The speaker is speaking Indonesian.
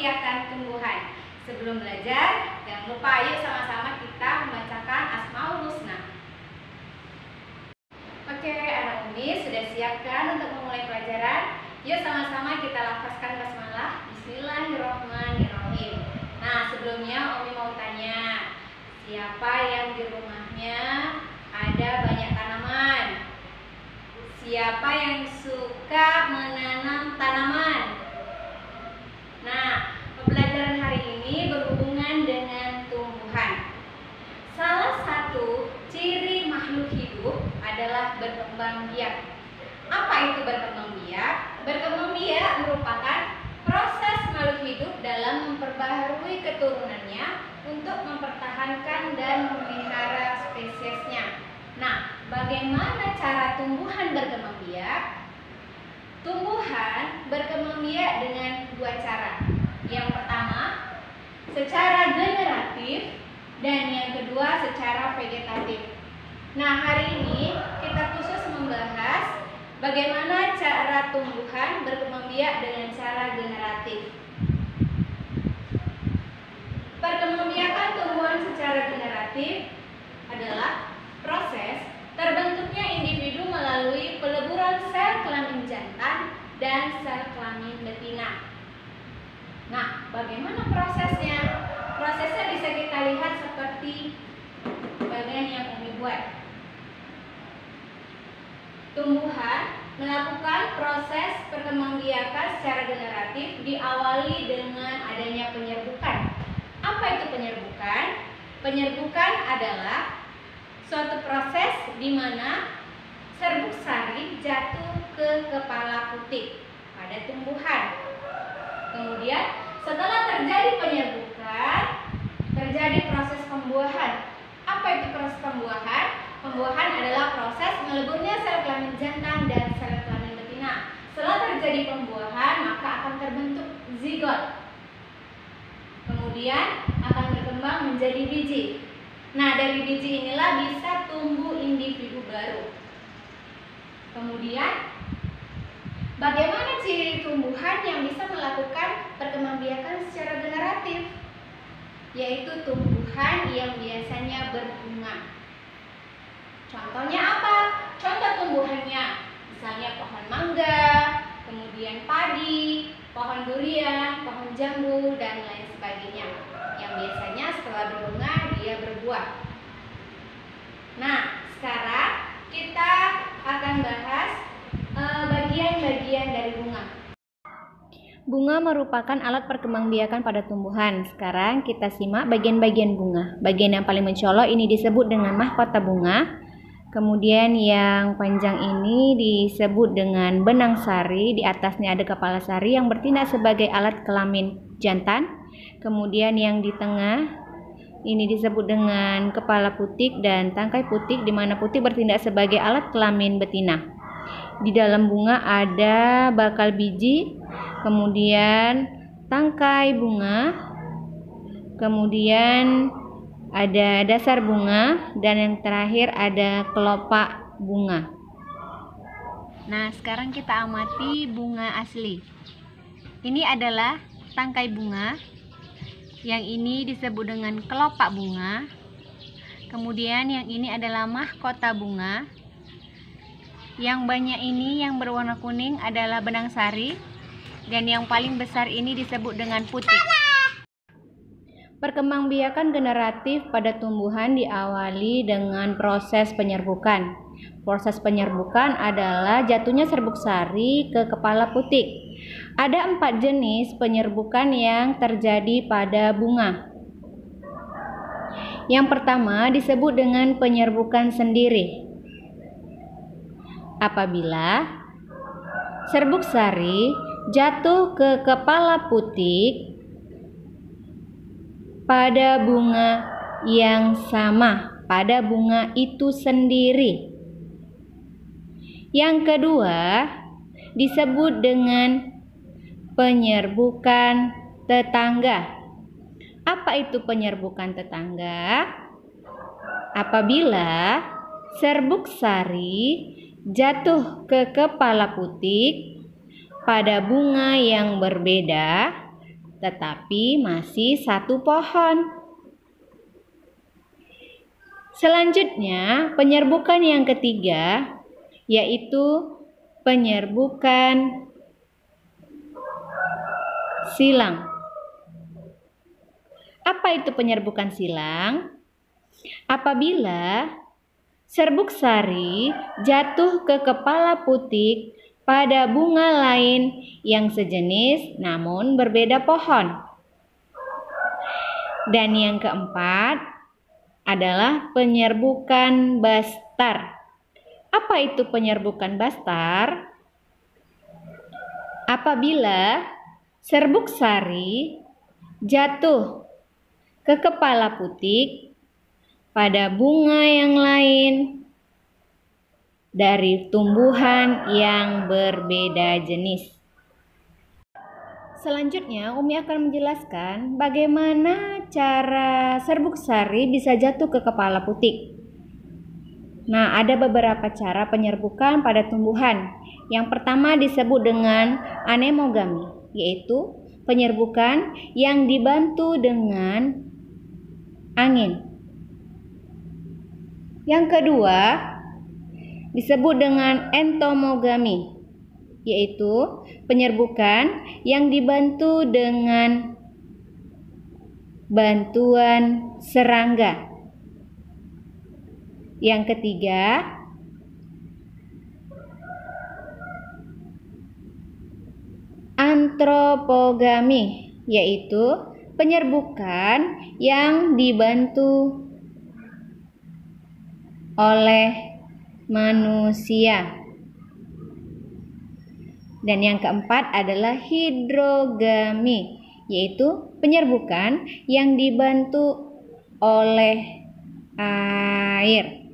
biakan tumbuhan. Sebelum belajar, jangan lupa yuk sama-sama kita membacakan Asmaul Husna. Oke, anak Umi sudah siapkan untuk memulai pelajaran? Yuk sama-sama kita lafazkan basmalah. Bismillahirrahmanirrahim. Nah, sebelumnya Umi mau tanya, siapa yang di rumahnya ada banyak tanaman? Siapa yang suka menanam tanaman? Nah, pembelajaran hari ini berhubungan dengan tumbuhan. Salah satu ciri makhluk hidup adalah berkembang biak. Apa itu berkembang biak? Berkembang biak merupakan proses makhluk hidup dalam memperbaharui keturunannya untuk mempertahankan dan memelihara spesiesnya. Nah, bagaimana cara tumbuhan berkembang biak? Tumbuhan berkembang biak dengan dua cara. Yang pertama, secara generatif, dan yang kedua secara vegetatif. Nah, hari ini kita khusus membahas bagaimana cara tumbuhan berkembang biak dengan cara generatif. Perkembangbiakan tumbuhan secara generatif adalah proses terbentuknya individu melalui peleburan sel kelamin jantan dan sel kelamin betina. Nah, bagaimana prosesnya? Prosesnya bisa kita lihat seperti bagian yang Umi buat. Tumbuhan melakukan proses perkembangbiakan secara generatif diawali dengan adanya penyerbukan. Apa itu penyerbukan? Penyerbukan adalah suatu proses di mana serbuk sari jatuh ke kepala putik pada tumbuhan. Kemudian setelah terjadi penyerbukan, terjadi proses pembuahan. Apa itu proses pembuahan? Pembuahan adalah proses meleburnya sel kelamin jantan dan sel kelamin betina. Setelah terjadi pembuahan, maka akan terbentuk zigot. Kemudian akan berkembang menjadi biji. Nah, dari biji inilah bisa tumbuh individu baru. Kemudian, bagaimana ciri tumbuhan yang bisa melakukan perkembangbiakan secara generatif? Yaitu tumbuhan yang biasanya berbunga. Contohnya apa? Contoh tumbuhannya, misalnya pohon mangga, kemudian padi, pohon durian, pohon jambu, dan lain sebagainya. Yang biasanya setelah berbunga, dia berbuah. Nah, sekarang kita akan bahas bagian-bagian dari bunga. Bunga merupakan alat perkembangbiakan pada tumbuhan. Sekarang kita simak bagian-bagian bunga. Bagian yang paling mencolok ini disebut dengan mahkota bunga. Kemudian yang panjang ini disebut dengan benang sari. Di atasnya ada kepala sari yang bertindak sebagai alat kelamin jantan. Kemudian yang di tengah ini disebut dengan kepala putik dan tangkai putik, di mana putik bertindak sebagai alat kelamin betina. Di dalam bunga ada bakal biji, kemudian tangkai bunga, kemudian ada dasar bunga, dan yang terakhir ada kelopak bunga. Nah, sekarang kita amati bunga asli. Ini adalah tangkai bunga, yang ini disebut dengan kelopak bunga, kemudian yang ini adalah mahkota bunga, yang banyak ini yang berwarna kuning adalah benang sari, dan yang paling besar ini disebut dengan putik. Perkembangbiakan generatif pada tumbuhan diawali dengan proses penyerbukan. Proses penyerbukan adalah jatuhnya serbuk sari ke kepala putik. Ada 4 jenis penyerbukan yang terjadi pada bunga. Yang pertama disebut dengan penyerbukan sendiri. Apabila serbuk sari jatuh ke kepala putik pada bunga yang sama, pada bunga itu sendiri. Yang kedua disebut dengan penyerbukan tetangga. Apa itu penyerbukan tetangga? Apabila serbuk sari jatuh ke kepala putik pada bunga yang berbeda, tetapi masih satu pohon. Selanjutnya, penyerbukan yang ketiga yaitu penyerbukan silang. Apa itu penyerbukan silang? Apabila serbuk sari jatuh ke kepala putik pada bunga lain yang sejenis namun berbeda pohon. Dan yang keempat adalah penyerbukan bastar. Apa itu penyerbukan bastar? Apabila serbuk sari jatuh ke kepala putik pada bunga yang lain dari tumbuhan yang berbeda jenis. Selanjutnya, Umi akan menjelaskan bagaimana cara serbuk sari bisa jatuh ke kepala putik. Nah, ada beberapa cara penyerbukan pada tumbuhan. Yang pertama disebut dengan anemogami, yaitu penyerbukan yang dibantu dengan angin. Yang kedua disebut dengan entomogami, yaitu penyerbukan yang dibantu dengan bantuan serangga. Yang ketiga antropogami, yaitu penyerbukan yang dibantu oleh manusia. Dan yang keempat adalah hidrogami, yaitu penyerbukan yang dibantu oleh air.